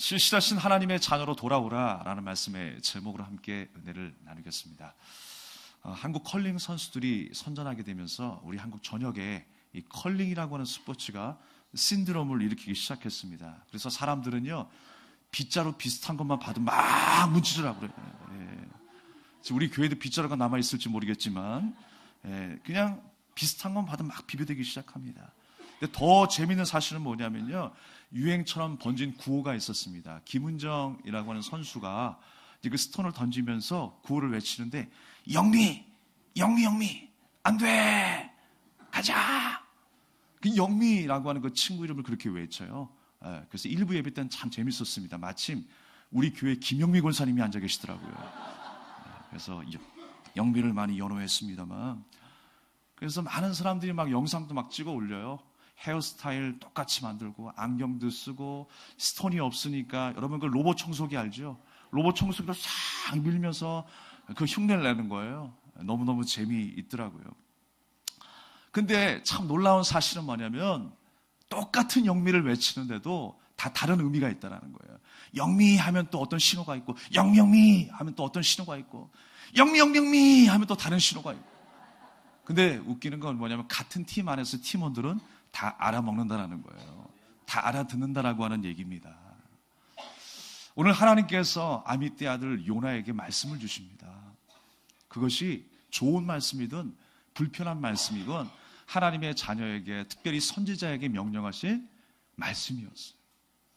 신실하신 하나님의 자녀로 돌아오라 라는 말씀의 제목으로 함께 은혜를 나누겠습니다. 한국 컬링 선수들이 선전하게 되면서 우리 한국 전역에 이 컬링이라고 하는 스포츠가 신드롬을 일으키기 시작했습니다. 그래서 사람들은요, 빗자루 비슷한 것만 봐도 막 문지르라고 그래요. 지금 우리 교회도 빗자루가 남아있을지 모르겠지만, 그냥 비슷한 것만 봐도 막 비벼대기 시작합니다. 근데 더 재미있는 사실은 뭐냐면요, 유행처럼 번진 구호가 있었습니다. 김은정이라고 하는 선수가 그 스톤을 던지면서 구호를 외치는데, 영미, 안 돼! 가자! 그 영미라고 하는 그 친구 이름을 그렇게 외쳐요. 그래서 일부 예배 때는 참 재밌었습니다. 마침 우리 교회 김영미 권사님이 앉아 계시더라고요. 그래서 영미를 많이 연호했습니다만, 그래서 많은 사람들이 막 영상도 막 찍어 올려요. 헤어스타일 똑같이 만들고 안경도 쓰고, 스톤이 없으니까 여러분 그 로봇 청소기 알죠? 로봇 청소기로 싹 밀면서 그 흉내를 내는 거예요. 너무너무 재미있더라고요. 근데 참 놀라운 사실은 뭐냐면, 똑같은 영미를 외치는데도 다 다른 의미가 있다는 거예요. 영미 하면 또 어떤 신호가 있고, 영미 하면 또 어떤 신호가 있고, 영미 하면 또 다른 신호가 있고. 근데 웃기는 건 뭐냐면, 같은 팀 안에서 팀원들은 다 알아먹는다라는 거예요. 다 알아듣는다라고 하는 얘기입니다. 오늘 하나님께서 아미떼 아들 요나에게 말씀을 주십니다. 그것이 좋은 말씀이든 불편한 말씀이건 하나님의 자녀에게, 특별히 선지자에게 명령하신 말씀이었어요.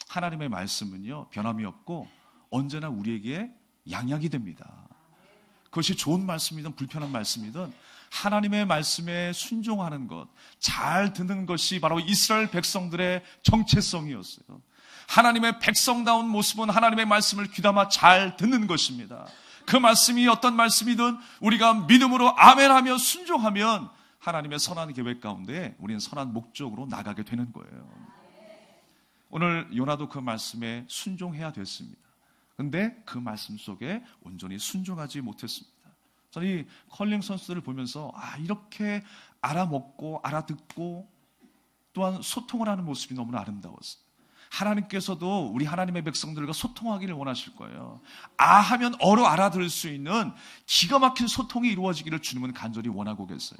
하나님의 말씀은요, 변함이 없고 언제나 우리에게 양약이 됩니다. 그것이 좋은 말씀이든 불편한 말씀이든 하나님의 말씀에 순종하는 것, 잘 듣는 것이 바로 이스라엘 백성들의 정체성이었어요. 하나님의 백성다운 모습은 하나님의 말씀을 귀담아 잘 듣는 것입니다. 그 말씀이 어떤 말씀이든 우리가 믿음으로 아멘하며 순종하면 하나님의 선한 계획 가운데 우리는 선한 목적으로 나가게 되는 거예요. 오늘 요나도 그 말씀에 순종해야 됐습니다. 그런데 그 말씀 속에 온전히 순종하지 못했습니다. 저는 이 컬링 선수들을 보면서 이렇게 알아먹고 알아듣고 또한 소통을 하는 모습이 너무나 아름다웠어요. 하나님께서도 우리 하나님의 백성들과 소통하기를 원하실 거예요. 하면 어로 알아들을 수 있는 기가 막힌 소통이 이루어지기를 주님은 간절히 원하고 계세요.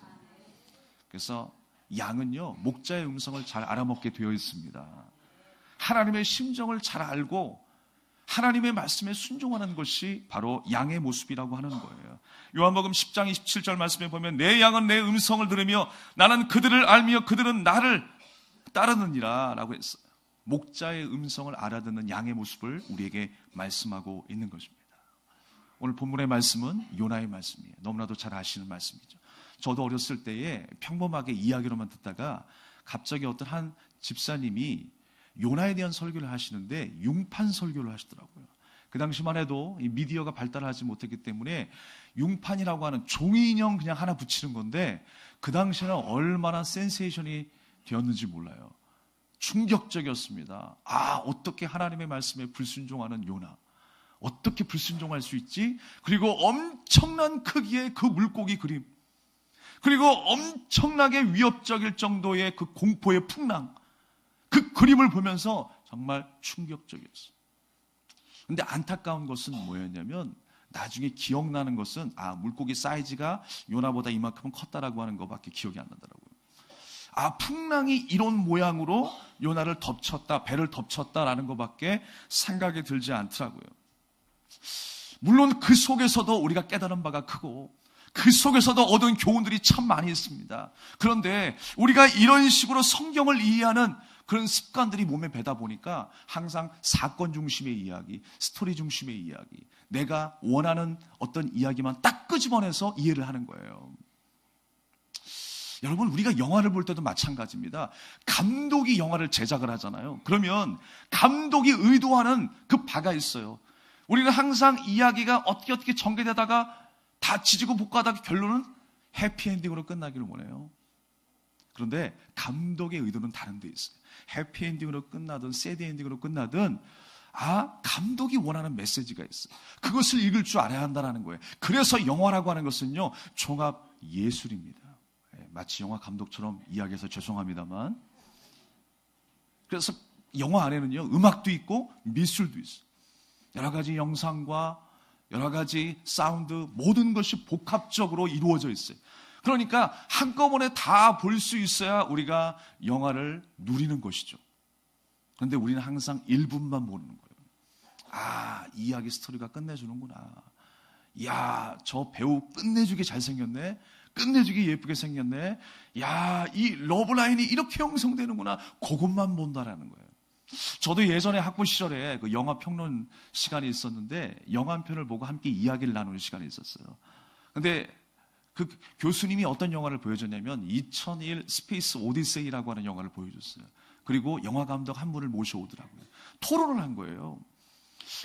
그래서 양은요, 목자의 음성을 잘 알아먹게 되어 있습니다. 하나님의 심정을 잘 알고 하나님의 말씀에 순종하는 것이 바로 양의 모습이라고 하는 거예요. 요한복음 10장 27절 말씀에 보면, 내 양은 내 음성을 들으며 나는 그들을 알며 그들은 나를 따르느니라 라고 했어요. 목자의 음성을 알아듣는 양의 모습을 우리에게 말씀하고 있는 것입니다. 오늘 본문의 말씀은 요나의 말씀이에요. 너무나도 잘 아시는 말씀이죠. 저도 어렸을 때에 평범하게 이야기로만 듣다가 갑자기 어떤 한 집사님이 요나에 대한 설교를 하시는데 융판 설교를 하시더라고요. 그 당시만 해도 이 미디어가 발달하지 못했기 때문에 융판이라고 하는 종이 인형 그냥 하나 붙이는 건데, 그 당시에는 얼마나 센세이션이 되었는지 몰라요. 충격적이었습니다. 어떻게 하나님의 말씀에 불순종하는 요나, 어떻게 불순종할 수 있지? 그리고 엄청난 크기의 그 물고기 그림, 그리고 엄청나게 위협적일 정도의 그 공포의 풍랑, 그 그림을 보면서 정말 충격적이었어요. 근데 안타까운 것은 뭐였냐면, 나중에 기억나는 것은 물고기 사이즈가 요나보다 이만큼은 컸다라고 하는 것밖에 기억이 안 나더라고요. 풍랑이 이런 모양으로 요나를 덮쳤다, 배를 덮쳤다라는 것밖에 생각이 들지 않더라고요. 물론 그 속에서도 우리가 깨달은 바가 크고 그 속에서도 얻은 교훈들이 참 많이 있습니다. 그런데 우리가 이런 식으로 성경을 이해하는 그런 습관들이 몸에 배다 보니까 항상 사건 중심의 이야기, 스토리 중심의 이야기, 내가 원하는 어떤 이야기만 딱 끄집어내서 이해를 하는 거예요. 여러분, 우리가 영화를 볼 때도 마찬가지입니다. 감독이 영화를 제작을 하잖아요. 그러면 감독이 의도하는 그 바가 있어요. 우리는 항상 이야기가 어떻게 전개되다가 다 지지고 볶아다가 결론은 해피엔딩으로 끝나기를 원해요. 그런데 감독의 의도는 다른 데 있어요. 해피엔딩으로 끝나든 새드엔딩으로 끝나든 감독이 원하는 메시지가 있어요. 그것을 읽을 줄 알아야 한다는 거예요. 그래서 영화라고 하는 것은요, 종합 예술입니다. 마치 영화 감독처럼 이야기해서 죄송합니다만, 그래서 영화 안에는요, 음악도 있고 미술도 있어요. 여러 가지 영상과 여러 가지 사운드, 모든 것이 복합적으로 이루어져 있어요. 그러니까 한꺼번에 다 볼 수 있어야 우리가 영화를 누리는 것이죠. 그런데 우리는 항상 1분만 보는 거예요. 아, 이야기 스토리가 끝내주는구나. 야, 저 배우 끝내주게 잘생겼네. 끝내주게 예쁘게 생겼네. 야, 이 러브라인이 이렇게 형성되는구나. 그것만 본다라는 거예요. 저도 예전에 학부 시절에 그 영화 평론 시간이 있었는데 영화 한 편을 보고 함께 이야기를 나누는 시간이 있었어요. 근데 그 교수님이 어떤 영화를 보여줬냐면 2001 스페이스 오디세이라고 하는 영화를 보여줬어요. 그리고 영화 감독 한 분을 모셔오더라고요. 토론을 한 거예요.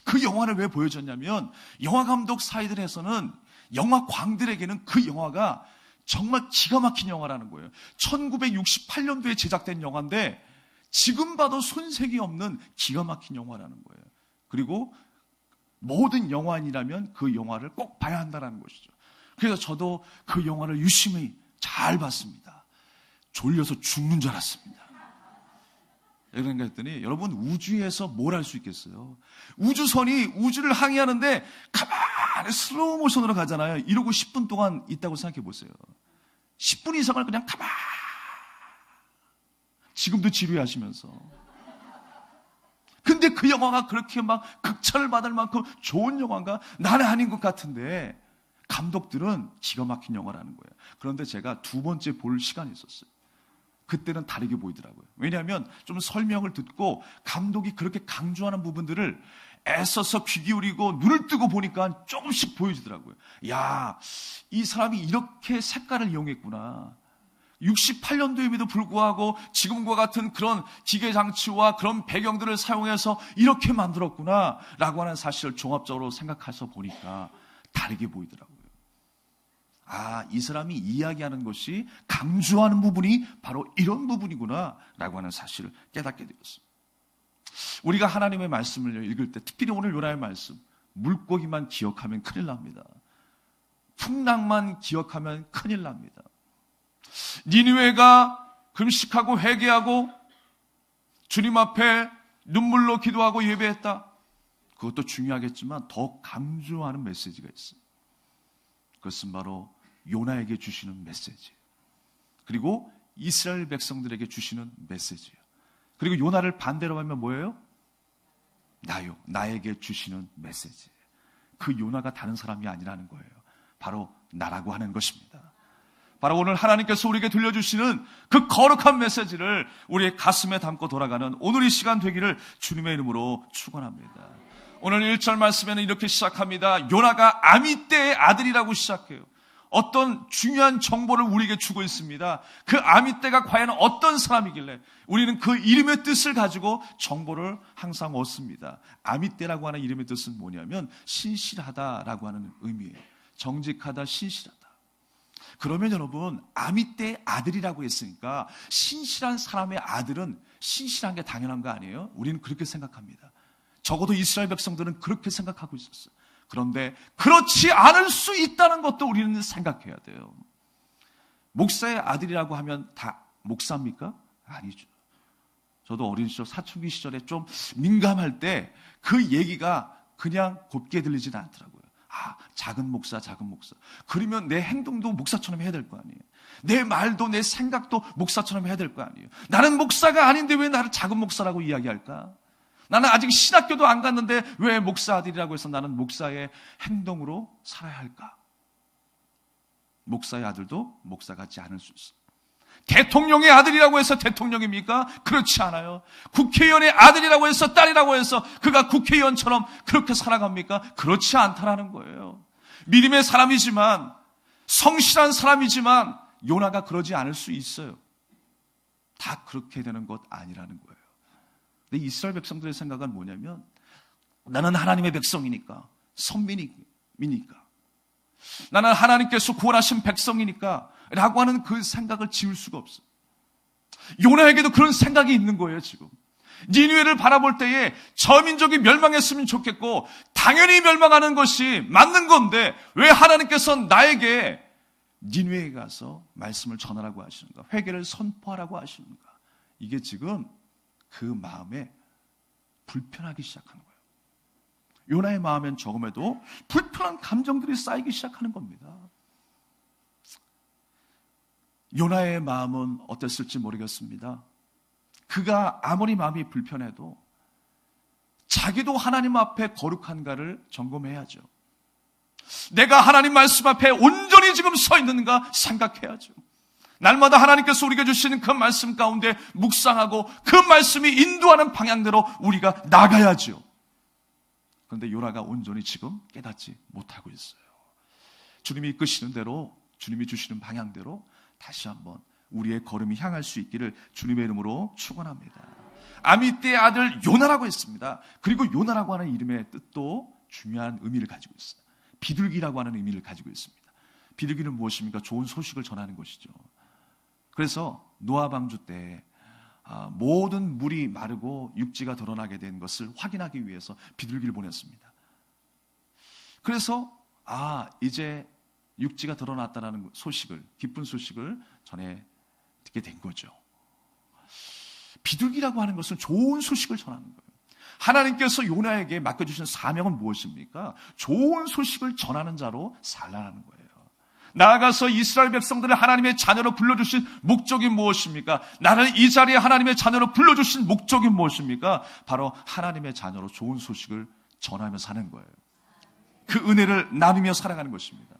그 영화를 왜 보여줬냐면 영화 감독 사이들에서는 영화 광들에게는 그 영화가 정말 기가 막힌 영화라는 거예요. 1968년도에 제작된 영화인데 지금 봐도 손색이 없는 기가 막힌 영화라는 거예요. 그리고 모든 영화인이라면 그 영화를 꼭 봐야 한다는 것이죠. 그래서 저도 그 영화를 유심히 잘 봤습니다. 졸려서 죽는 줄 알았습니다. 그런가 했더니 여러분, 우주에서 뭘 할 수 있겠어요? 우주선이 우주를 항해하는데 가만히 슬로우 모션으로 가잖아요. 이러고 10분 동안 있다고 생각해 보세요. 10분 이상을 그냥 가만히, 지금도 지루해하시면서. 근데 그 영화가 그렇게 막 극찬을 받을 만큼 좋은 영화인가? 나는 아닌 것 같은데 감독들은 기가 막힌 영화라는 거예요. 그런데 제가 두 번째 볼 시간이 있었어요. 그때는 다르게 보이더라고요. 왜냐하면 좀 설명을 듣고 감독이 그렇게 강조하는 부분들을 애써서 귀 기울이고 눈을 뜨고 보니까 조금씩 보여지더라고요. 야, 이 사람이 이렇게 색깔을 이용했구나. 68년도임에도 불구하고 지금과 같은 그런 기계 장치와 그런 배경들을 사용해서 이렇게 만들었구나 라고 하는 사실을 종합적으로 생각해서 보니까 다르게 보이더라고요. 아, 이 사람이 이야기하는 것이 강조하는 부분이 바로 이런 부분이구나 라고 하는 사실을 깨닫게 되었습니다. 우리가 하나님의 말씀을 읽을 때, 특별히 오늘 요나의 말씀, 물고기만 기억하면 큰일 납니다. 풍랑만 기억하면 큰일 납니다. 니느웨가 금식하고 회개하고 주님 앞에 눈물로 기도하고 예배했다. 그것도 중요하겠지만 더 강조하는 메시지가 있어요. 그것은 바로 요나에게 주시는 메시지예요. 그리고 이스라엘 백성들에게 주시는 메시지예요. 그리고 요나를 반대로 하면 뭐예요? 나에게 주시는 메시지예요. 그 요나가 다른 사람이 아니라는 거예요. 바로 나라고 하는 것입니다. 바로 오늘 하나님께서 우리에게 들려주시는 그 거룩한 메시지를 우리의 가슴에 담고 돌아가는 오늘 이 시간 되기를 주님의 이름으로 축원합니다. 오늘 1절 말씀에는 이렇게 시작합니다. 요나가 아미떼의 아들이라고 시작해요. 어떤 중요한 정보를 우리에게 주고 있습니다. 그 아미떼가 과연 어떤 사람이길래 우리는 그 이름의 뜻을 가지고 정보를 항상 얻습니다. 아미떼라고 하는 이름의 뜻은 뭐냐면 신실하다라고 하는 의미예요. 정직하다, 신실하다. 그러면 여러분, 아미떼의 아들이라고 했으니까 신실한 사람의 아들은 신실한 게 당연한 거 아니에요? 우리는 그렇게 생각합니다. 적어도 이스라엘 백성들은 그렇게 생각하고 있었어요. 그런데 그렇지 않을 수 있다는 것도 우리는 생각해야 돼요. 목사의 아들이라고 하면 다 목사입니까? 아니죠. 저도 어린 시절 사춘기 시절에 좀 민감할 때 그 얘기가 그냥 곱게 들리지는 않더라고요. 아, 작은 목사. 그러면 내 행동도 목사처럼 해야 될 거 아니에요. 내 말도 내 생각도 목사처럼 해야 될 거 아니에요. 나는 목사가 아닌데 왜 나를 작은 목사라고 이야기할까? 나는 아직 신학교도 안 갔는데 왜 목사 아들이라고 해서 나는 목사의 행동으로 살아야 할까? 목사의 아들도 목사 같지 않을 수 있어요. 대통령의 아들이라고 해서 대통령입니까? 그렇지 않아요. 국회의원의 아들이라고 해서 딸이라고 해서 그가 국회의원처럼 그렇게 살아갑니까? 그렇지 않다라는 거예요. 믿음의 사람이지만, 성실한 사람이지만 요나가 그러지 않을 수 있어요. 다 그렇게 되는 것 아니라는 거예요. 근데 이스라엘 백성들의 생각은 뭐냐면, 나는 하나님의 백성이니까, 선민이니까, 나는 하나님께서 구원하신 백성이니까 라고 하는 그 생각을 지울 수가 없어요. 요나에게도 그런 생각이 있는 거예요. 지금 니느웨를 바라볼 때에 저 민족이 멸망했으면 좋겠고 당연히 멸망하는 것이 맞는 건데 왜 하나님께서 나에게 니느웨에 가서 말씀을 전하라고 하시는가, 회개를 선포하라고 하시는가. 이게 지금 그 마음에 불편하기 시작하는 거예요. 요나의 마음엔 조금에도 불편한 감정들이 쌓이기 시작하는 겁니다. 요나의 마음은 어땠을지 모르겠습니다. 그가 아무리 마음이 불편해도 자기도 하나님 앞에 거룩한가를 점검해야죠. 내가 하나님 말씀 앞에 온전히 지금 서 있는가 생각해야죠. 날마다 하나님께서 우리에게 주시는 그 말씀 가운데 묵상하고 그 말씀이 인도하는 방향대로 우리가 나가야죠. 그런데 요나가 온전히 지금 깨닫지 못하고 있어요. 주님이 이끄시는 대로, 주님이 주시는 방향대로 다시 한번 우리의 걸음이 향할 수 있기를 주님의 이름으로 축원합니다. 아미떼의 아들 요나라고 했습니다. 그리고 요나라고 하는 이름의 뜻도 중요한 의미를 가지고 있어요. 비둘기라고 하는 의미를 가지고 있습니다. 비둘기는 무엇입니까? 좋은 소식을 전하는 것이죠. 그래서 노아 방주 때 모든 물이 마르고 육지가 드러나게 된 것을 확인하기 위해서 비둘기를 보냈습니다. 그래서 이제 육지가 드러났다는 소식을, 기쁜 소식을 전해 듣게 된 거죠. 비둘기라고 하는 것은 좋은 소식을 전하는 거예요. 하나님께서 요나에게 맡겨주신 사명은 무엇입니까? 좋은 소식을 전하는 자로 살라는 거예요. 나아가서 이스라엘 백성들을 하나님의 자녀로 불러주신 목적이 무엇입니까? 나를 이 자리에 하나님의 자녀로 불러주신 목적이 무엇입니까? 바로 하나님의 자녀로 좋은 소식을 전하며 사는 거예요. 그 은혜를 나누며 살아가는 것입니다.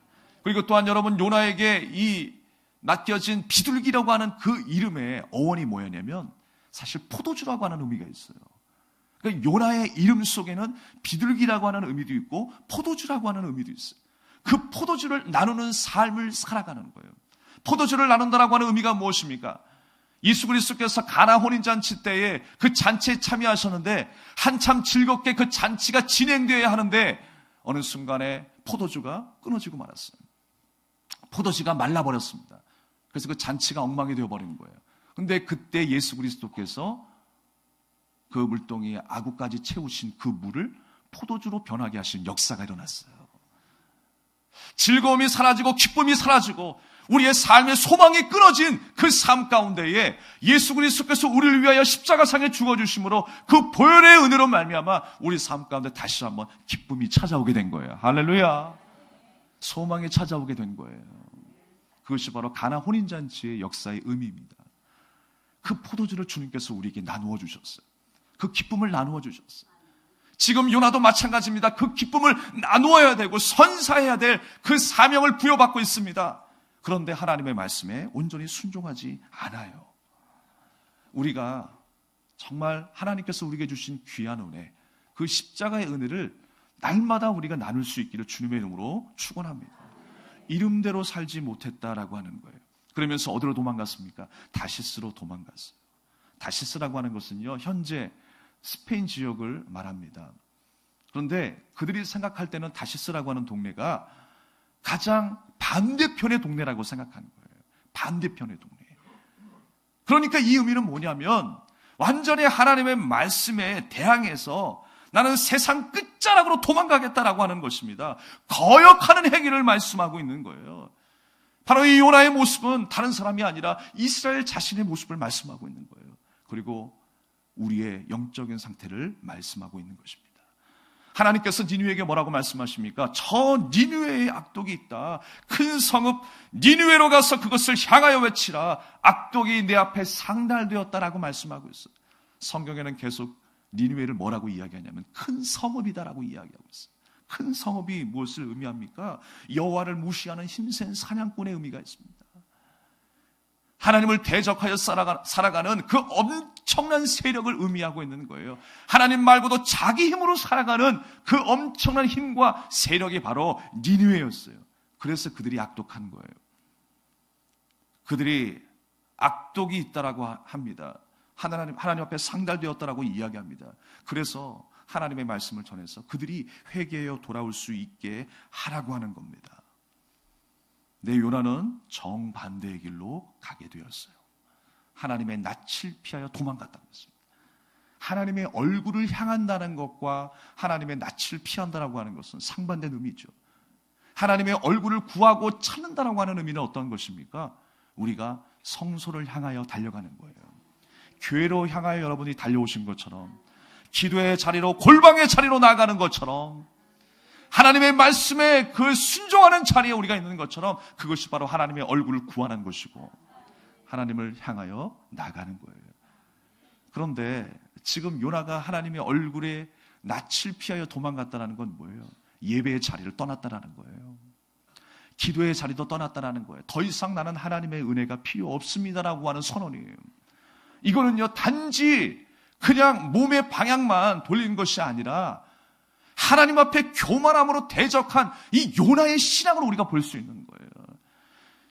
그리고 또한 여러분, 요나에게 이 맡겨진 비둘기라고 하는 그 이름의 어원이 뭐였냐면 사실 포도주라고 하는 의미가 있어요. 그러니까 요나의 이름 속에는 비둘기라고 하는 의미도 있고 포도주라고 하는 의미도 있어요. 그 포도주를 나누는 삶을 살아가는 거예요. 포도주를 나눈다라고 하는 의미가 무엇입니까? 예수 그리스도께서 가나 혼인잔치 때에 그 잔치에 참여하셨는데 한참 즐겁게 그 잔치가 진행되어야 하는데 어느 순간에 포도주가 끊어지고 말았어요. 포도주가 말라버렸습니다. 그래서 그 잔치가 엉망이 되어버린 거예요. 근데 그때 예수 그리스도께서 그 물동이에 아구까지 채우신 그 물을 포도주로 변하게 하신 역사가 일어났어요. 즐거움이 사라지고 기쁨이 사라지고 우리의 삶의 소망이 끊어진 그 삶 가운데에 예수 그리스도께서 우리를 위하여 십자가상에 죽어주심으로 그 보혈의 은혜로 말미암아 우리 삶 가운데 다시 한번 기쁨이 찾아오게 된 거예요. 할렐루야. 소망이 찾아오게 된 거예요. 그것이 바로 가나 혼인잔치의 역사의 의미입니다. 그 포도주를 주님께서 우리에게 나누어 주셨어요. 그 기쁨을 나누어 주셨어요. 지금 요나도 마찬가지입니다. 그 기쁨을 나누어야 되고 선사해야 될 그 사명을 부여받고 있습니다. 그런데 하나님의 말씀에 온전히 순종하지 않아요. 우리가 정말 하나님께서 우리에게 주신 귀한 은혜, 그 십자가의 은혜를 날마다 우리가 나눌 수 있기를 주님의 이름으로 축원합니다. 이름대로 살지 못했다라고 하는 거예요. 그러면서 어디로 도망갔습니까? 다시스로 도망갔어요. 다시스라고 하는 것은요, 현재 스페인 지역을 말합니다. 그런데 그들이 생각할 때는 다시스라고 하는 동네가 가장 반대편의 동네라고 생각하는 거예요. 반대편의 동네. 그러니까 이 의미는 뭐냐면 완전히 하나님의 말씀에 대항해서 나는 세상 끝자락으로 도망가겠다라고 하는 것입니다. 거역하는 행위를 말씀하고 있는 거예요. 바로 이 요나의 모습은 다른 사람이 아니라 이스라엘 자신의 모습을 말씀하고 있는 거예요. 그리고 우리의 영적인 상태를 말씀하고 있는 것입니다. 하나님께서 니느웨에게 뭐라고 말씀하십니까? 저 니느웨에 악독이 있다. 큰 성읍 니느웨로 가서 그것을 향하여 외치라. 악독이 내 앞에 상달되었다라고 말씀하고 있어요. 성경에는 계속 니느웨를 뭐라고 이야기하냐면 큰 성읍이다라고 이야기하고 있어요. 큰 성읍이 무엇을 의미합니까? 여호와를 무시하는 힘센 사냥꾼의 의미가 있습니다. 하나님을 대적하여 살아가는 그 엄청난 세력을 의미하고 있는 거예요. 하나님 말고도 자기 힘으로 살아가는 그 엄청난 힘과 세력이 바로 니느웨였어요. 그래서 그들이 악독한 거예요. 그들이 악독이 있다라고 합니다. 하나님 앞에 상달되었다라고 이야기합니다. 그래서 하나님의 말씀을 전해서 그들이 회개하여 돌아올 수 있게 하라고 하는 겁니다. 내 요나는 정반대의 길로 가게 되었어요. 하나님의 낯을 피하여 도망갔다는 것입니다. 하나님의 얼굴을 향한다는 것과 하나님의 낯을 피한다라고 하는 것은 상반된 의미죠. 하나님의 얼굴을 구하고 찾는다라고 하는 의미는 어떤 것입니까? 우리가 성소를 향하여 달려가는 거예요. 교회로 향하여 여러분이 달려오신 것처럼 기도의 자리로, 골방의 자리로 나가는 것처럼, 하나님의 말씀에 그 순종하는 자리에 우리가 있는 것처럼, 그것이 바로 하나님의 얼굴을 구하는 것이고 하나님을 향하여 나가는 거예요. 그런데 지금 요나가 하나님의 얼굴에 낯을 피하여 도망갔다는 건 뭐예요? 예배의 자리를 떠났다는 거예요. 기도의 자리도 떠났다는 거예요. 더 이상 나는 하나님의 은혜가 필요 없습니다라고 하는 선언이에요. 이거는요, 단지 그냥 몸의 방향만 돌리는 것이 아니라 하나님 앞에 교만함으로 대적한 이 요나의 신앙을 우리가 볼 수 있는 거예요.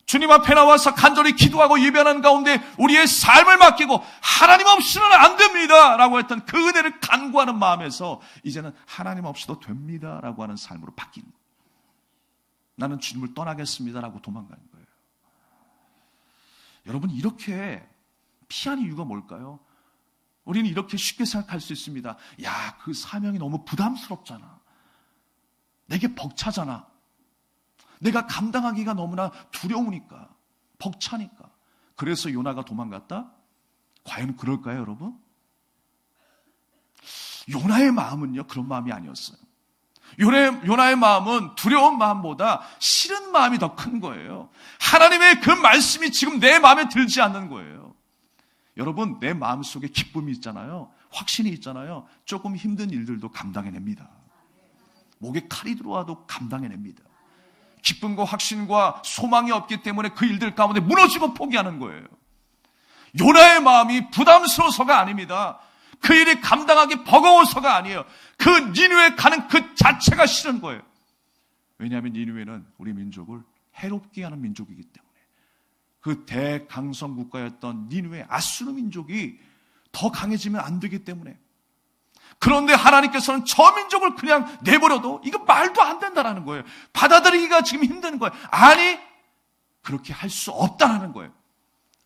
주님 앞에 나와서 간절히 기도하고 예배하는 가운데 우리의 삶을 맡기고 하나님 없이는 안 됩니다 라고 했던 그 은혜를 간구하는 마음에서 이제는 하나님 없이도 됩니다 라고 하는 삶으로 바뀐, 나는 주님을 떠나겠습니다 라고 도망가는 거예요. 여러분, 이렇게 피하는 이유가 뭘까요? 우리는 이렇게 쉽게 생각할 수 있습니다. 야, 그 사명이 너무 부담스럽잖아. 내게 벅차잖아. 내가 감당하기가 너무나 두려우니까, 벅차니까. 그래서 요나가 도망갔다? 과연 그럴까요, 여러분? 요나의 마음은요, 그런 마음이 아니었어요. 요나의 마음은 두려운 마음보다 싫은 마음이 더 큰 거예요. 하나님의 그 말씀이 지금 내 마음에 들지 않는 거예요. 여러분, 내 마음속에 기쁨이 있잖아요. 확신이 있잖아요. 조금 힘든 일들도 감당해냅니다. 목에 칼이 들어와도 감당해냅니다. 기쁨과 확신과 소망이 없기 때문에 그 일들 가운데 무너지고 포기하는 거예요. 요나의 마음이 부담스러워서가 아닙니다. 그 일이 감당하기 버거워서가 아니에요. 그 니느웨 가는 그 자체가 싫은 거예요. 왜냐하면 니느웨는 우리 민족을 해롭게 하는 민족이기 때문에. 그 대강성 국가였던 니느웨, 아수르 민족이 더 강해지면 안 되기 때문에. 그런데 하나님께서는 저 민족을 그냥 내버려도 이거 말도 안 된다는 거예요. 받아들이기가 지금 힘든 거예요. 아니, 그렇게 할 수 없다는 거예요.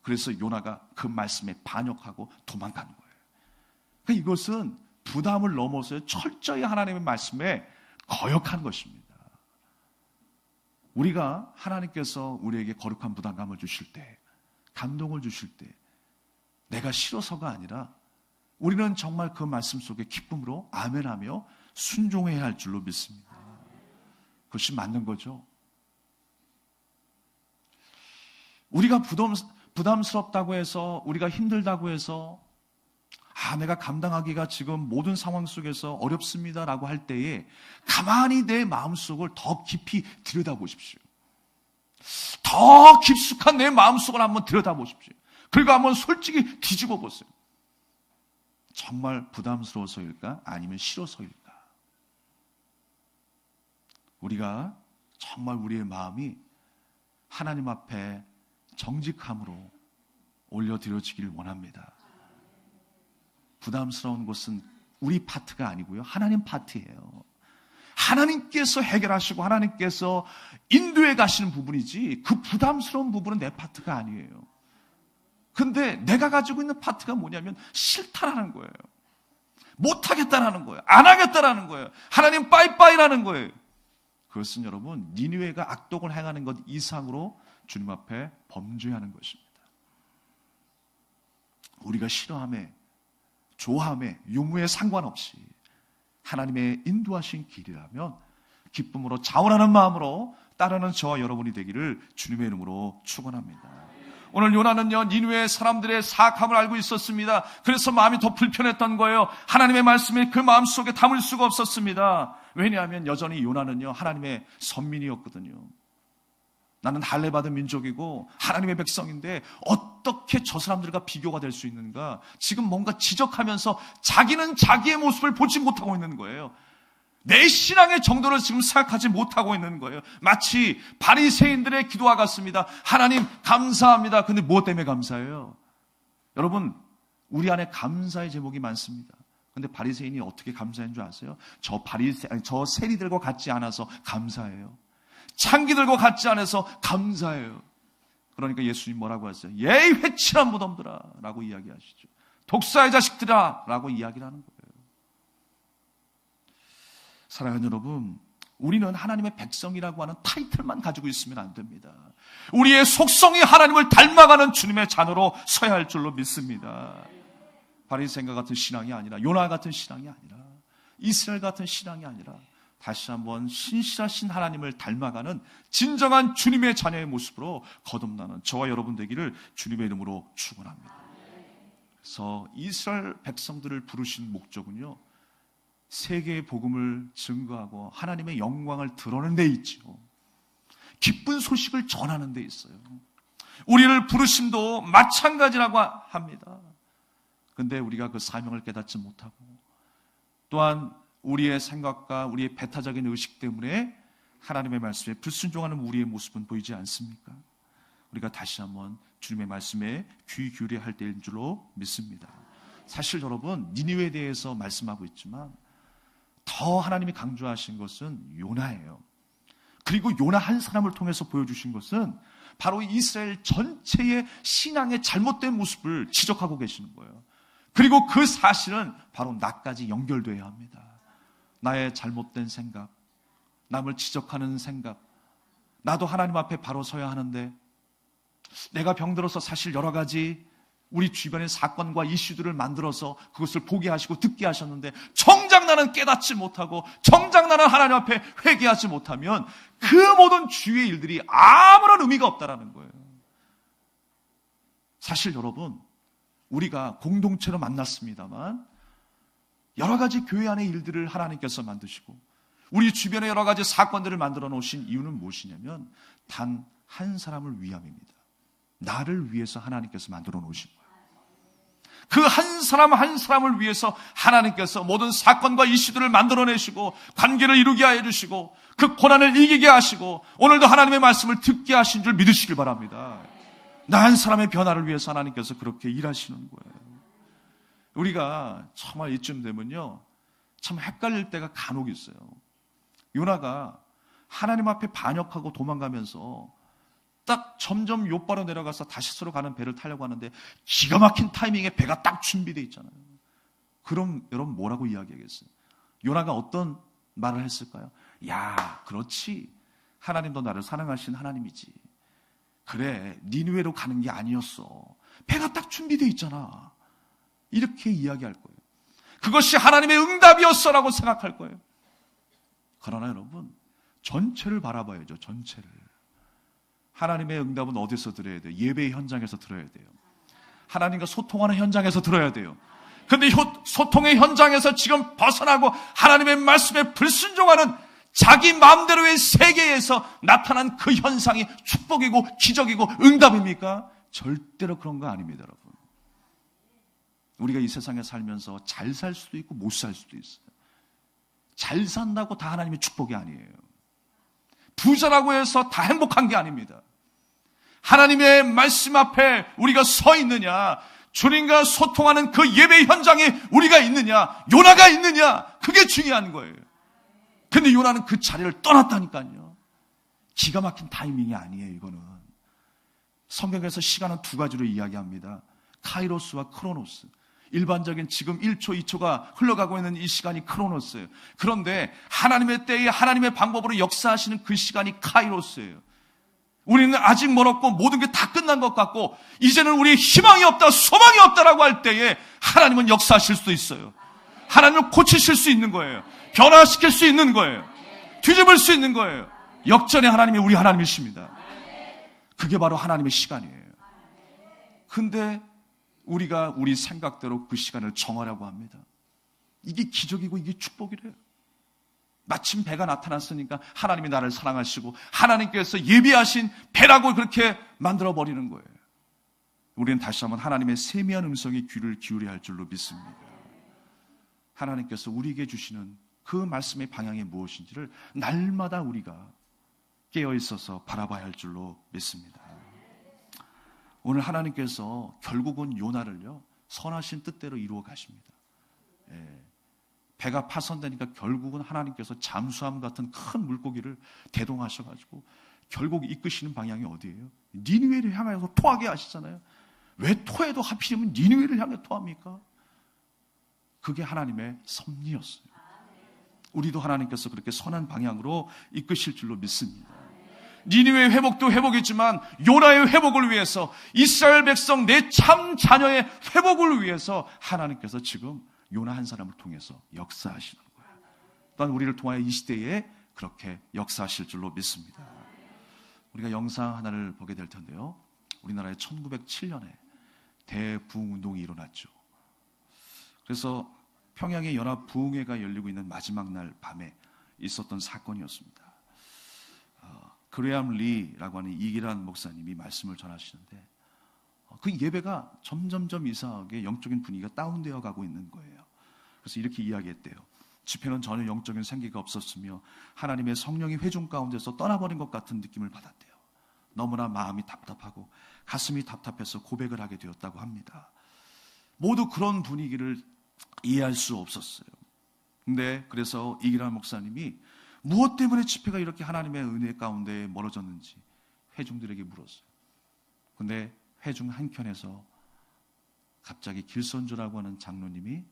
그래서 요나가 그 말씀에 반역하고 도망가는 거예요. 그러니까 이것은 부담을 넘어서 철저히 하나님의 말씀에 거역한 것입니다. 우리가 하나님께서 우리에게 거룩한 부담감을 주실 때, 감동을 주실 때 내가 싫어서가 아니라 우리는 정말 그 말씀 속에 기쁨으로 아멘하며 순종해야 할 줄로 믿습니다. 그것이 맞는 거죠. 우리가 부담스럽다고 해서, 우리가 힘들다고 해서, 내가 감당하기가 지금 모든 상황 속에서 어렵습니다라고 할 때에 가만히 내 마음속을 더 깊이 들여다보십시오. 더 깊숙한 내 마음속을 한번 들여다보십시오. 그리고 한번 솔직히 뒤집어 보세요. 정말 부담스러워서일까? 아니면 싫어서일까? 우리가 정말 우리의 마음이 하나님 앞에 정직함으로 올려드려지기를 원합니다. 부담스러운 것은 우리 파트가 아니고요, 하나님 파트예요. 하나님께서 해결하시고 하나님께서 인도해 가시는 부분이지, 그 부담스러운 부분은 내 파트가 아니에요. 근데 내가 가지고 있는 파트가 뭐냐면 싫다라는 거예요. 못하겠다라는 거예요. 안 하겠다라는 거예요. 하나님 빠이빠이라는 거예요. 그것은 여러분, 니느웨가 악독을 행하는 것 이상으로 주님 앞에 범죄하는 것입니다. 우리가 싫어함에, 좋아함에, 유무에 상관없이 하나님의 인도하신 길이라면 기쁨으로 자원하는 마음으로 따르는 저와 여러분이 되기를 주님의 이름으로 축원합니다. 오늘 요나는요, 니느웨 사람들의 사악함을 알고 있었습니다. 그래서 마음이 더 불편했던 거예요. 하나님의 말씀이 그 마음속에 담을 수가 없었습니다. 왜냐하면 여전히 요나는요, 하나님의 선민이었거든요. 나는 할례받은 민족이고 하나님의 백성인데 어떻게 저 사람들과 비교가 될 수 있는가? 지금 뭔가 지적하면서 자기는 자기의 모습을 보지 못하고 있는 거예요. 내 신앙의 정도를 지금 생각하지 못하고 있는 거예요. 마치 바리새인들의 기도와 같습니다. 하나님 감사합니다. 근데 무엇 때문에 감사해요? 여러분, 우리 안에 감사의 제목이 많습니다. 근데 바리새인이 어떻게 감사한 줄 아세요? 저 세리들과 같지 않아서 감사해요. 창기들과 같지 않아서 감사해요. 그러니까 예수님 뭐라고 하세요? 예이 회칠한 무덤들아 라고 이야기하시죠. 독사의 자식들아 라고 이야기를 하는 거예요. 사랑하는 여러분, 우리는 하나님의 백성이라고 하는 타이틀만 가지고 있으면 안 됩니다. 우리의 속성이 하나님을 닮아가는 주님의 자녀로 서야 할 줄로 믿습니다. 바리새인과 같은 신앙이 아니라, 요나 같은 신앙이 아니라, 이스라엘 같은 신앙이 아니라 다시 한번 신실하신 하나님을 닮아가는 진정한 주님의 자녀의 모습으로 거듭나는 저와 여러분 되기를 주님의 이름으로 축원합니다. 그래서 이스라엘 백성들을 부르신 목적은요, 세계의 복음을 증거하고 하나님의 영광을 드러내는 데 있죠. 기쁜 소식을 전하는 데 있어요. 우리를 부르심도 마찬가지라고 합니다. 그런데 우리가 그 사명을 깨닫지 못하고, 또한 우리의 생각과 우리의 배타적인 의식 때문에 하나님의 말씀에 불순종하는 우리의 모습은 보이지 않습니까? 우리가 다시 한번 주님의 말씀에 귀 기울여야 할 때인 줄로 믿습니다. 사실 여러분, 니느웨에 대해서 말씀하고 있지만 더 하나님이 강조하신 것은 요나예요. 그리고 요나 한 사람을 통해서 보여주신 것은 바로 이스라엘 전체의 신앙의 잘못된 모습을 지적하고 계시는 거예요. 그리고 그 사실은 바로 나까지 연결돼야 합니다. 나의 잘못된 생각, 남을 지적하는 생각, 나도 하나님 앞에 바로 서야 하는데, 내가 병들어서 사실 여러 가지 우리 주변의 사건과 이슈들을 만들어서 그것을 보게 하시고 듣게 하셨는데, 정작 나는 깨닫지 못하고 정작 나는 하나님 앞에 회개하지 못하면 그 모든 주위의 일들이 아무런 의미가 없다라는 거예요. 사실 여러분, 우리가 공동체로 만났습니다만 여러 가지 교회 안의 일들을 하나님께서 만드시고 우리 주변에 여러 가지 사건들을 만들어 놓으신 이유는 무엇이냐면 단 한 사람을 위함입니다. 나를 위해서 하나님께서 만들어 놓으신 거예요. 그 한 사람 한 사람을 위해서 하나님께서 모든 사건과 이슈들을 만들어내시고 관계를 이루게 해주시고 그 고난을 이기게 하시고 오늘도 하나님의 말씀을 듣게 하신 줄 믿으시길 바랍니다. 나 한 사람의 변화를 위해서 하나님께서 그렇게 일하시는 거예요. 우리가 정말 이쯤 되면요, 참 헷갈릴 때가 간혹 있어요. 요나가 하나님 앞에 반역하고 도망가면서 딱 점점 욥바로 내려가서 다시스로 가는 배를 타려고 하는데 기가 막힌 타이밍에 배가 딱 준비되어 있잖아요. 그럼 여러분 뭐라고 이야기하겠어요? 요나가 어떤 말을 했을까요? 야, 그렇지. 하나님도 나를 사랑하신 하나님이지. 그래, 니느웨로 가는 게 아니었어. 배가 딱 준비되어 있잖아. 이렇게 이야기할 거예요. 그것이 하나님의 응답이었어라고 생각할 거예요. 그러나 여러분, 전체를 바라봐야죠. 전체를. 하나님의 응답은 어디서 들어야 돼요? 예배의 현장에서 들어야 돼요. 하나님과 소통하는 현장에서 들어야 돼요. 근데 소통의 현장에서 지금 벗어나고 하나님의 말씀에 불순종하는 자기 마음대로의 세계에서 나타난 그 현상이 축복이고 기적이고 응답입니까? 절대로 그런 거 아닙니다, 여러분. 우리가 이 세상에 살면서 잘 살 수도 있고 못 살 수도 있어요. 잘 산다고 다 하나님의 축복이 아니에요. 부자라고 해서 다 행복한 게 아닙니다. 하나님의 말씀 앞에 우리가 서 있느냐, 주님과 소통하는 그 예배 현장에 우리가 있느냐, 요나가 있느냐, 그게 중요한 거예요. 근데 요나는 그 자리를 떠났다니까요. 기가 막힌 타이밍이 아니에요, 이거는. 성경에서 시간은 두 가지로 이야기합니다. 카이로스와 크로노스. 일반적인 지금 1초, 2초가 흘러가고 있는 이 시간이 크로노스예요. 그런데 하나님의 때에 하나님의 방법으로 역사하시는 그 시간이 카이로스예요. 우리는 아직 멀었고 모든 게 다 끝난 것 같고 이제는 우리의 희망이 없다, 소망이 없다라고 할 때에 하나님은 역사하실 수 있어요. 하나님은 고치실 수 있는 거예요. 변화시킬 수 있는 거예요. 뒤집을 수 있는 거예요. 역전의 하나님이 우리 하나님이십니다. 그게 바로 하나님의 시간이에요. 근데 우리가 우리 생각대로 그 시간을 정하려고 합니다. 이게 기적이고 이게 축복이래요. 마침 배가 나타났으니까 하나님이 나를 사랑하시고 하나님께서 예비하신 배라고 그렇게 만들어버리는 거예요. 우리는 다시 한번 하나님의 세미한 음성에 귀를 기울여야 할 줄로 믿습니다. 하나님께서 우리에게 주시는 그 말씀의 방향이 무엇인지를 날마다 우리가 깨어있어서 바라봐야 할 줄로 믿습니다. 오늘 하나님께서 결국은 요나를요, 선하신 뜻대로 이루어 가십니다. 배가 파손되니까 결국은 하나님께서 잠수함 같은 큰 물고기를 대동하셔가지고 결국 이끄시는 방향이 어디예요? 니느웨를 향해서 토하게 하시잖아요. 왜 토해도 하필이면 니느웨를 향해 토합니까? 그게 하나님의 섭리였어요. 우리도 하나님께서 그렇게 선한 방향으로 이끄실 줄로 믿습니다. 니느웨의 회복도 회복이지만 요나의 회복을 위해서, 이스라엘 백성 내 참 자녀의 회복을 위해서 하나님께서 지금 요나 한 사람을 통해서 역사하시는 거예요. 또한 우리를 통하여 이 시대에 그렇게 역사하실 줄로 믿습니다. 우리가 영상 하나를 보게 될 텐데요, 우리나라에 1907년에 대부흥운동이 일어났죠. 그래서 평양의 연합부흥회가 열리고 있는 마지막 날 밤에 있었던 사건이었습니다. 그레암 리라고 하는 이기란 목사님이 말씀을 전하시는데, 그 예배가 점점점 이상하게 영적인 분위기가 다운되어 가고 있는 거예요. 그래서 이렇게 이야기했대요. 집회는 전혀 영적인 생기가 없었으며 하나님의 성령이 회중 가운데서 떠나버린 것 같은 느낌을 받았대요. 너무나 마음이 답답하고 가슴이 답답해서 고백을 하게 되었다고 합니다. 모두 그런 분위기를 이해할 수 없었어요. 근데 그래서 이기란 목사님이 무엇 때문에 집회가 이렇게 하나님의 은혜 가운데 멀어졌는지 회중들에게 물었어요. 근데 회중 한켠에서 갑자기 길선주라고 하는 장로님이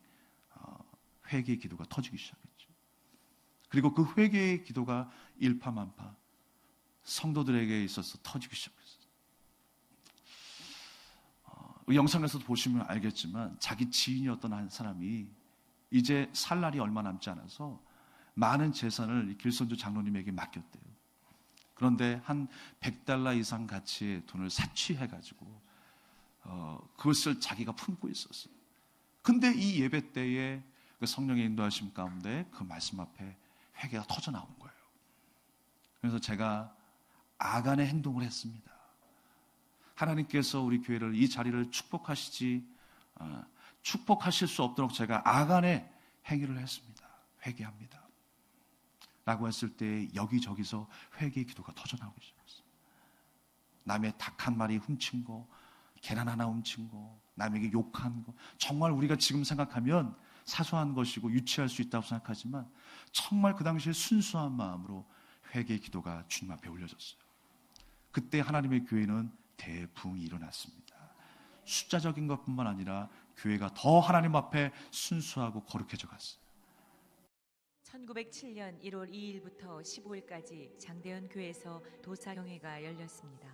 회개의 기도가 터지기 시작했죠. 그리고 그 회개의 기도가 일파만파 성도들에게 있어서 터지기 시작했어요. 영상에서도 보시면 알겠지만 자기 지인이었던 한 사람이 이제 살 날이 얼마 남지 않아서 많은 재산을 길선주 장로님에게 맡겼대요. 그런데 한 100달러 이상 가치의 돈을 사취해가지고 그것을 자기가 품고 있었어요. 근데 이 예배 때에 그 성령의 인도하심 가운데 그 말씀 앞에 회개가 터져 나온 거예요. 그래서 제가 아간의 행동을 했습니다. 하나님께서 우리 교회를, 이 자리를 축복하실 수 없도록 제가 아간의 행위를 했습니다. 회개합니다 라고 했을 때 여기저기서 회개의 기도가 터져나오기 시작했어요. 남의 닭 한 마리 훔친 거, 계란 하나 훔친 거, 남에게 욕한 거, 정말 우리가 지금 생각하면 사소한 것이고 유치할 수 있다고 생각하지만 정말 그 당시에 순수한 마음으로 회개의 기도가 주님 앞에 올려졌어요. 그때 하나님의 교회는 대부흥이 일어났습니다. 숫자적인 것뿐만 아니라 교회가 더 하나님 앞에 순수하고 거룩해져 갔어요. 1907년 1월 2일부터 15일까지 장대현 교회에서 도사경회가 열렸습니다.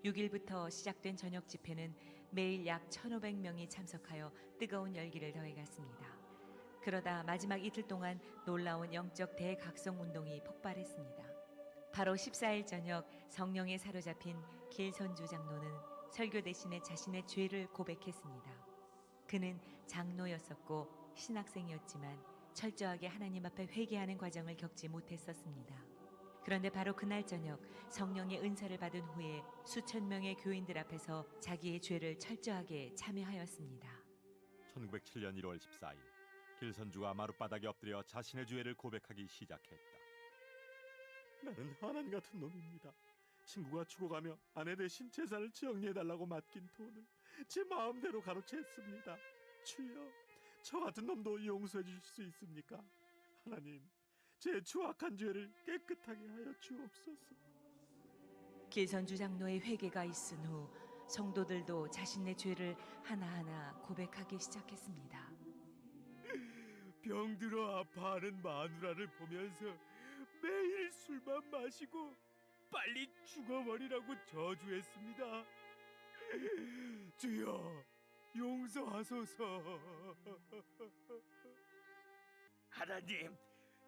6일부터 시작된 저녁 집회는 매일 약 1,500명이 참석하여 뜨거운 열기를 더해갔습니다. 그러다 마지막 이틀 동안 놀라운 영적 대각성 운동이 폭발했습니다. 바로 14일 저녁 성령에 사로잡힌 길선주 장로는 설교 대신에 자신의 죄를 고백했습니다. 그는 장로였었고 신학생이었지만 철저하게 하나님 앞에 회개하는 과정을 겪지 못했었습니다. 그런데 바로 그날 저녁 성령의 은사를 받은 후에 수천 명의 교인들 앞에서 자기의 죄를 철저하게 참여하였습니다. 1907년 1월 14일 길선주가 마룻바닥에 엎드려 자신의 죄를 고백하기 시작했다. 나는 하나님 같은 놈입니다. 친구가 죽어가며 아내 대신 재산을 정리해달라고 맡긴 돈을 제 마음대로 가로챘습니다. 주여, 저 같은 놈도 용서해 주실 수 있습니까? 하나님, 제 추악한 죄를 깨끗하게 하여 주옵소서. 길선주 장로의 회개가 있은 후 성도들도 자신의 죄를 하나하나 고백하기 시작했습니다. 병들어 아파하는 마누라를 보면서 매일 술만 마시고 빨리 죽어버리라고 저주했습니다. 주여, 용서하소서. 하나님,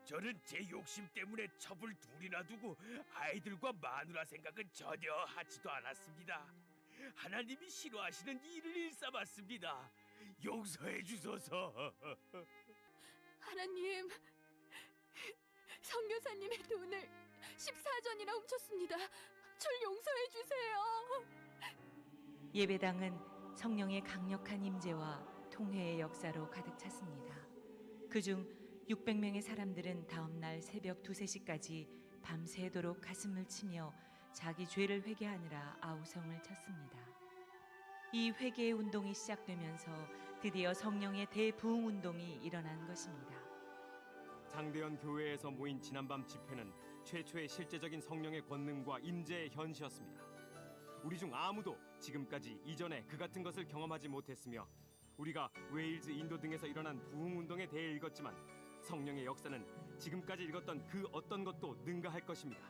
저는 제 욕심 때문에 첩을 둘이나 두고 아이들과 마누라 생각은 전혀 하지도 않았습니다. 하나님이 싫어하시는 일을 일삼았습니다. 용서해 주소서. 하나님, 성교사님의 돈을 14전이나 훔쳤습니다. 절 용서해 주세요. 예배당은 성령의 강력한 임재와 통회의 역사로 가득 찼습니다. 그중 600명의 사람들은 다음날 새벽 2, 3시까지 밤새도록 가슴을 치며 자기 죄를 회개하느라 아우성을 쳤습니다. 이 회개의 운동이 시작되면서 드디어 성령의 대부흥 운동이 일어난 것입니다. 장대현 교회에서 모인 지난밤 집회는 최초의 실제적인 성령의 권능과 임재의 현시였습니다. 우리 중 아무도 지금까지 이전에 그 같은 것을 경험하지 못했으며 우리가 웨일즈, 인도 등에서 일어난 부흥운동에 대해 읽었지만 성령의 역사는 지금까지 읽었던 그 어떤 것도 능가할 것입니다.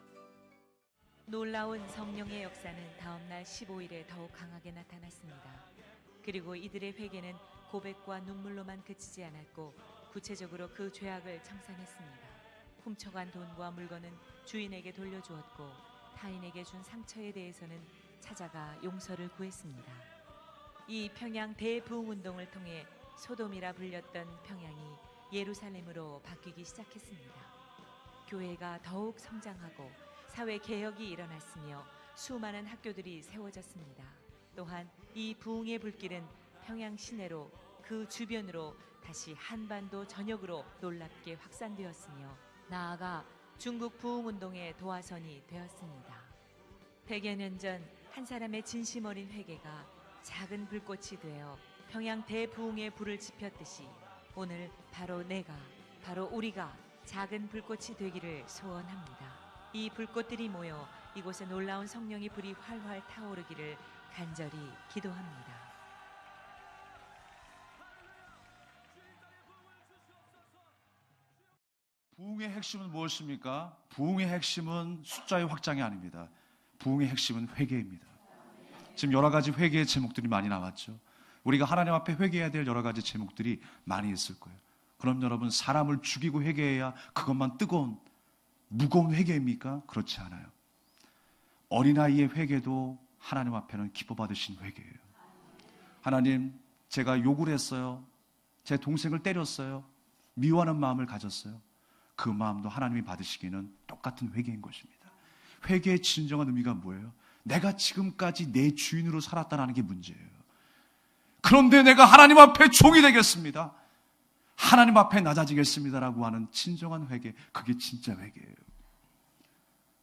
놀라운 성령의 역사는 다음날 15일에 더욱 강하게 나타났습니다. 그리고 이들의 회개는 고백과 눈물로만 그치지 않았고 구체적으로 그 죄악을 청산했습니다. 훔쳐간 돈과 물건은 주인에게 돌려주었고 타인에게 준 상처에 대해서는 찾아가 용서를 구했습니다. 이 평양 대부흥운동을 통해 소돔이라 불렸던 평양이 예루살렘으로 바뀌기 시작했습니다. 교회가 더욱 성장하고 사회 개혁이 일어났으며 수많은 학교들이 세워졌습니다. 또한 이 부흥의 불길은 평양 시내로 그 주변으로 다시 한반도 전역으로 놀랍게 확산되었으며 나아가 중국 부흥운동의 도화선이 되었습니다. 100여 년 전 한 사람의 진심 어린 회개가 작은 불꽃이 되어 평양 대부흥의 불을 지폈듯이 오늘 바로 내가, 바로 우리가 작은 불꽃이 되기를 소원합니다. 이 불꽃들이 모여 이곳에 놀라운 성령의 불이 활활 타오르기를 간절히 기도합니다. 부흥의 핵심은 무엇입니까? 부흥의 핵심은 숫자의 확장이 아닙니다. 부흥의 핵심은 회개입니다. 지금 여러 가지 회개의 제목들이 많이 나왔죠. 우리가 하나님 앞에 회개해야 될 여러 가지 제목들이 많이 있을 거예요. 그럼 여러분, 사람을 죽이고 회개해야 그것만 뜨거운 무거운 회개입니까? 그렇지 않아요. 어린아이의 회개도 하나님 앞에는 기뻐 받으신 회개예요. 하나님, 제가 욕을 했어요. 제 동생을 때렸어요. 미워하는 마음을 가졌어요. 그 마음도 하나님이 받으시기는 똑같은 회개인 것입니다. 회개의 진정한 의미가 뭐예요? 내가 지금까지 내 주인으로 살았다는 게 문제예요. 그런데 내가 하나님 앞에 종이 되겠습니다. 하나님 앞에 낮아지겠습니다라고 하는 진정한 회개, 그게 진짜 회개예요.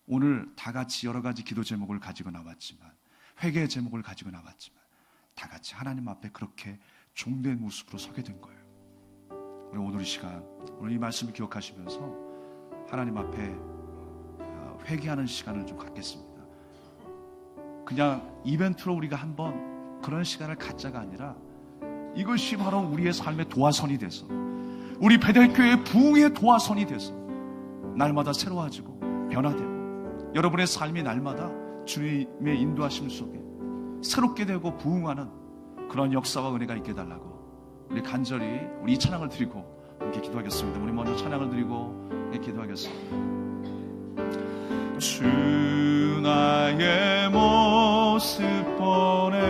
오늘 다 같이 여러 가지 기도 제목을 가지고 나왔지만, 회개의 제목을 가지고 나왔지만, 다 같이 하나님 앞에 그렇게 종된 모습으로 서게 된 거예요. 우리 오늘 이 시간, 오늘 이 말씀을 기억하시면서 하나님 앞에 회개하는 시간을 좀 갖겠습니다. 그냥 이벤트로 우리가 한번 그런 시간을 갖자가 아니라 이것이 바로 우리의 삶의 도화선이 돼서, 우리 베델교회의 부흥의 도화선이 돼서 날마다 새로워지고 변화되고, 여러분의 삶이 날마다 주님의 인도하심 속에 새롭게 되고 부흥하는 그런 역사와 은혜가 있게 해달라고 우리 간절히 우리 이 찬양을 드리고 함께 기도하겠습니다. 우리 먼저 찬양을 드리고 기도하겠습니다. 주 나의 모습 보내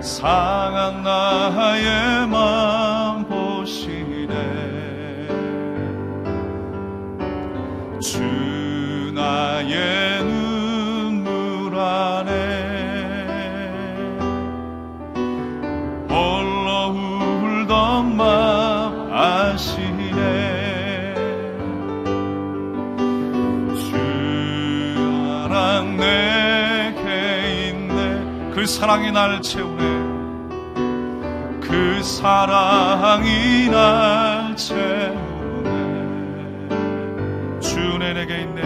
상한 나의 맘 보시네. 주 나의 눈물 안에 홀로 울던 맘 아시네. 내게 있네. 그 사랑이 날 채우네. 그 사랑이 날 채우네. 주네 내게 있네.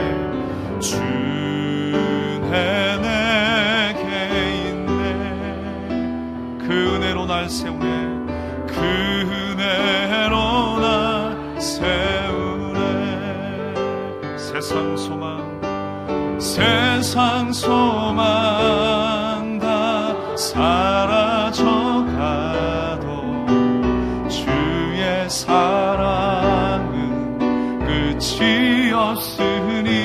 주네 내게 있네. 그 은혜로 날 세우네. 그 은혜로 날 세우네. 세상 소망 세상 소망 다 사라져가도 주의 사랑은 끝이 없으니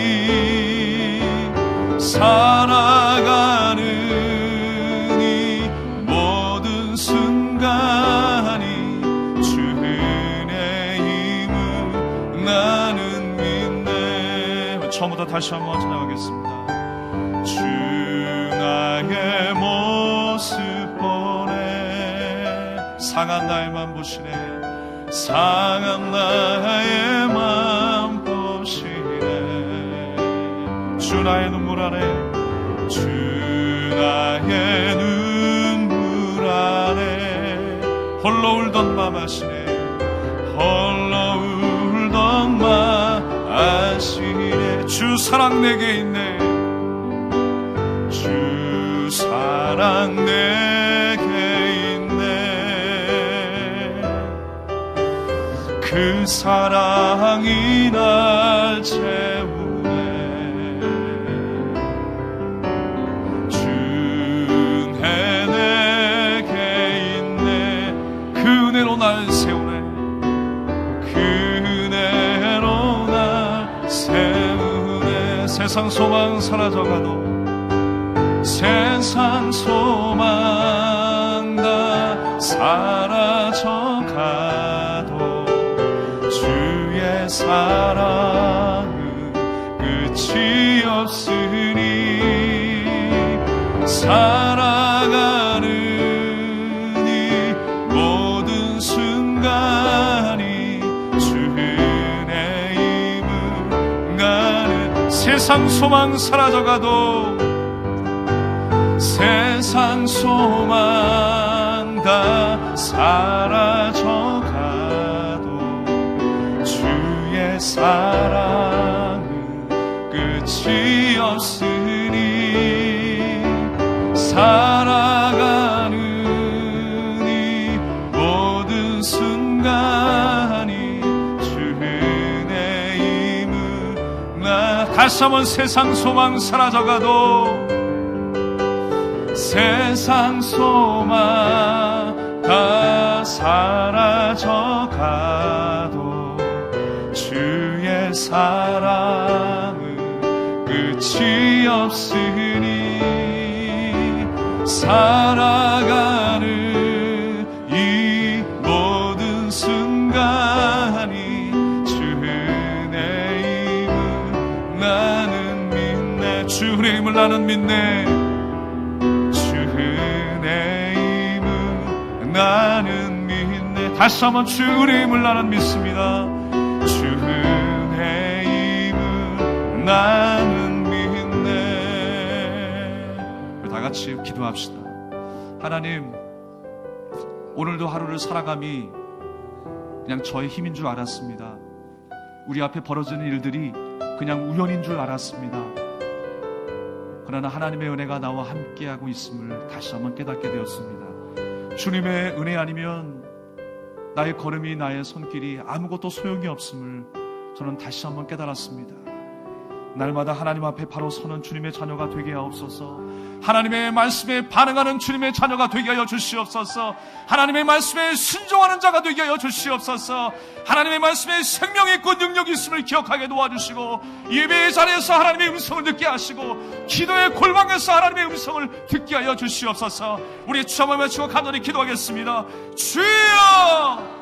살아가는 이 모든 순간이 주 은혜임을 나는 믿네. 처음부터 다시 한번 찬양하겠습니다. 주 나의 모습 보내 상한 나의 맘 보시네. 상한 나의 맘 보시네. 주 나의 눈물 안에 주 나의 눈물 안에 홀로 울던 맘 아시네. 홀로 울던 맘 아시네. 주 사랑 내게 있네. 주 사랑 내게 있네. 그 사랑이 날 날 채우네. 주은혜 내게 있네. 그 은혜로 날 세우네. 그 은혜로 날 세우네. 세상 소망 사라져가도, 세상 소망 다 사라져가도 주의 사랑은 끝이 없으니 살아가는 이 모든 순간이 주 은혜임을 나는. 세상 소망 사라져가도, 세상 소망 다 사라져가도 주의 사랑은 끝이 없으니 살아가는 이 모든 순간이 주 은혜임을 나. 다시 한번 세상 소망 사라져가도, 세상 소망 다 사라져가도 주의 사랑은 끝이 없으니 살아가는 이 모든 순간이 주 은혜임을 나는 믿네. 주 은혜임을 나는 믿네. 나는 믿네. 다시 한번 주 은혜임을 나는 믿습니다. 주 은혜임을 나는 믿네. 다 같이 기도합시다. 하나님, 오늘도 하루를 살아감이 그냥 저의 힘인 줄 알았습니다. 우리 앞에 벌어지는 일들이 그냥 우연인 줄 알았습니다. 그러나 하나님의 은혜가 나와 함께하고 있음을 다시 한번 깨닫게 되었습니다. 주님의 은혜 아니면 나의 걸음이, 나의 손길이 아무것도 소용이 없음을 저는 다시 한번 깨달았습니다. 날마다 하나님 앞에 바로 서는 주님의 자녀가 되게 하옵소서. 하나님의 말씀에 반응하는 주님의 자녀가 되게 하여 주시옵소서. 하나님의 말씀에 순종하는 자가 되게 하여 주시옵소서. 하나님의 말씀에 생명이 있고 능력이 있음을 기억하게 도와주시고, 예배의 자리에서 하나님의 음성을 듣게 하시고, 기도의 골방에서 하나님의 음성을 듣게 하여 주시옵소서. 우리 주 한번 외치고 간절히 기도하겠습니다. 주여!